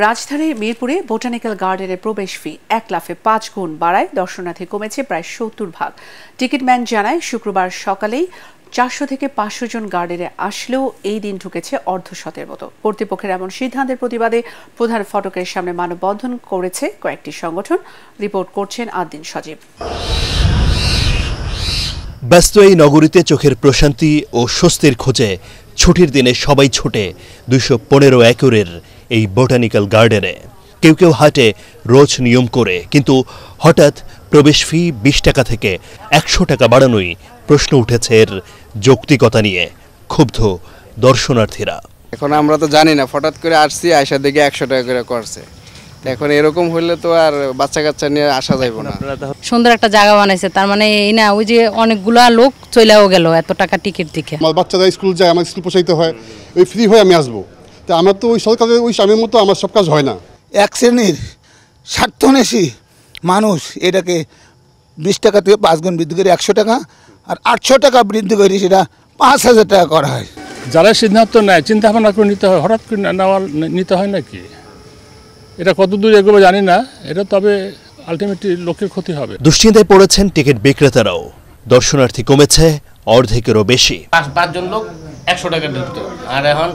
রাজধানীর মিরপুরে বোটানিক্যাল গার্ডেনের প্রবেশ ফি ১ লাফে ৫ গুণ বাড়ায় দর্শনার্থী কমেছে প্রায় ৭০ ভাগ। টিকিটম্যান জানায় শুক্রবার সকালেই ৪০০ থেকে ৫০০ জন গার্ডেনে আসলেও এই দিন ঢুকেছে অর্ধশতের মতো। কর্তৃপক্ষের এমন সিদ্ধান্তের প্রতিবাদে প্রধান ফটকের সামনে মানববন্ধন করেছে কয়েকটি সংগঠন। রিপোর্ট করছেন আদ্দিন সজীব। ব্যস্ত এই নগরীতে চোখের প্রশান্তি ও স্বস্তির খোঁজে ছুটির দিনে সবাই ছোটে ২১৫ একরের এই বোটানিক্যাল গার্ডেনে। কেউ কেউ হাটে রোজ নিয়ম করে, কিন্তু হঠাৎ প্রবেশ ফি ২০ টাকা থেকে ১০০ টাকা বাড়ানোই প্রশ্ন উঠেছে এর যৌক্তিকতা নিয়ে। ক্ষুব্ধ দর্শনার্থীরা। এখন আমরা তো জানি না, হঠাৎ করে আসছি, আয়সা দেখে ১০০ টাকা করে করছে। এখন এরকম হইলে তো আর বাচ্চা কাচ্চা নিয়ে আসা যাইব না। সুন্দর একটা জায়গা বানাইছে, তার মানে এই না ওই যে অনেকগুলা লোক চলেও গেল এত টাকা টিকিট দেখে। আমার বাচ্চারা স্কুল যায়, আমার স্কুল পোষাইতে হয়, ওই ফ্রি হয়ে আমি আসবো। তা আমার তো ওই সরকারের ওই স্বামীর মতো আমার সব কাজ হয় না। এক শ্রেণীর স্বার্থন্বেষী মানুষ এটাকে ২০ টাকা থেকে ৫ গুণ বৃদ্ধি করে ১০০ টাকা, আর ৮০০ টাকা বৃদ্ধি করে সেটা ৫,০০০ টাকা করা হয়। যারা সিদ্ধান্ত নেয় চিন্তা ভাবনা করে নিতে হয়, হঠাৎ করে নিতে হয় নাকি? এটা কত দূর এগোবে জানি না, এটা তবে আলটিমেটলি লোকের ক্ষতি হবে। দুশ্চিন্তায় পড়েছেন টিকিট বিক্রেতারাও। দর্শনার্থী কমেছে অর্ধেকেরও বেশি। ৫ জন লোক ১০০ টাকা ঢুকতো, আর এখন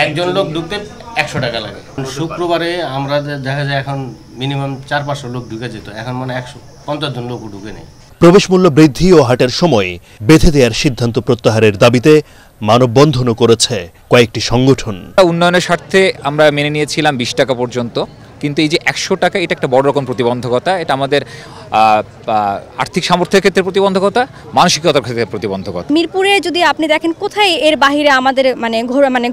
একজন লোক ঢুকতে ১০০ টাকা লাগে। শুক্রবারে আমরা দেখা যায় এখন মিনিমাম ৪-৫০০ লোক ঢুকে যেত, এখন মানে ১৫০ জন লোকও ঢুকে নেই। প্রবেশ মূল্য বৃদ্ধি ও হাটের সময় বেঁধে দেওয়ার সিদ্ধান্ত প্রত্যাহারের দাবিতে মানববন্ধনও করেছে কয়েকটি সংগঠন। উন্নয়নের স্বার্থে আমরা মেনে নিয়েছিলাম ২০ টাকা পর্যন্ত, কিন্তু এই যে ১০০ টাকা, এটা একটা বড় রকম প্রতিবন্ধকতা। এটা আমাদের আর্থিক সামর্থ্যের ক্ষেত্রে প্রতিবন্ধকতা, মানসিকতার ক্ষেত্রে প্রতিবন্ধকতা। মিরপুরে যদি আপনি দেখেন কোথায় এর বাহিরে আমাদের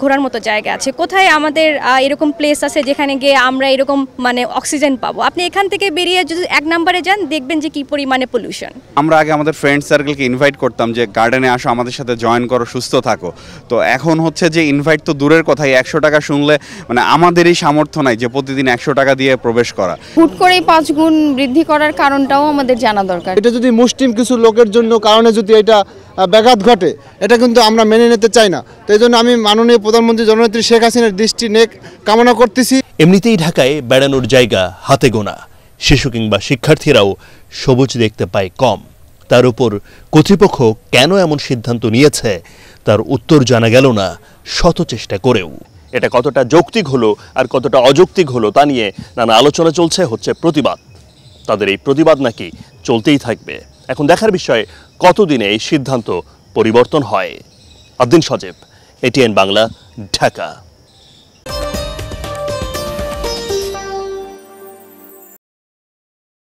ঘোরার মতো জায়গা আছে, কোথায় আমাদের এরকম প্লেস আছে যেখানে গিয়ে আমরা এরকম অক্সিজেন পাবো। আপনি এখান থেকে বেরিয়ে যদি ১ নম্বরে যান, দেখবেন যে কি পরিমাণে পলিউশন। আমরা আগে আমাদের ফ্রেন্ড সার্কেলকে ইনভাইট করতাম যে গার্ডেনে আসো, আমাদের সাথে জয়েন করো, সুস্থ থাকো। তো এখন হচ্ছে যে ইনভাইট তো দূরের কথাই, ১০০ টাকা শুনলে আমাদেরই সামর্থ্য নাই যে প্রতিদিন ১০০ টাকা দিয়ে প্রবেশ করা। হুট করেই ৫ গুণ বৃদ্ধি করার কারণটাও আমাদের জানা দরকার। এটা যদি মুসলিম কিছু লোকের জন্য কারণে যদি এটা ব্যাঘাত ঘটে, এটা কিন্তু আমরা মেনে নিতে চাই না। তো এই জন্য আমি মাননীয় প্রধানমন্ত্রী জননেত্রী শেখ হাসিনার দৃষ্টি নেক কামনা করতেছি। এমনিতেই ঢাকায় বেড়ানোর জায়গা হাতে গোনা, শিশু কিংবা শিক্ষার্থীরাও সবুজ দেখতে পায় কম। তার উপর কর্তৃপক্ষ কেন এমন সিদ্ধান্ত নিয়েছে তার উত্তর জানা গেল না শত চেষ্টা করেও। এটা কতটা যৌক্তিক হলো আর কতটা অযৌক্তিক হলো তা নিয়ে নানা আলোচনা চলছে, হচ্ছে প্রতিবাদ। তাদের এই প্রতিবাদ নাকি চলতেই থাকবে। এখন দেখার বিষয় কতদিনে এই সিদ্ধান্ত পরিবর্তন হয়। আদ্দিন সজীব, এটিএন বাংলা, ঢাকা।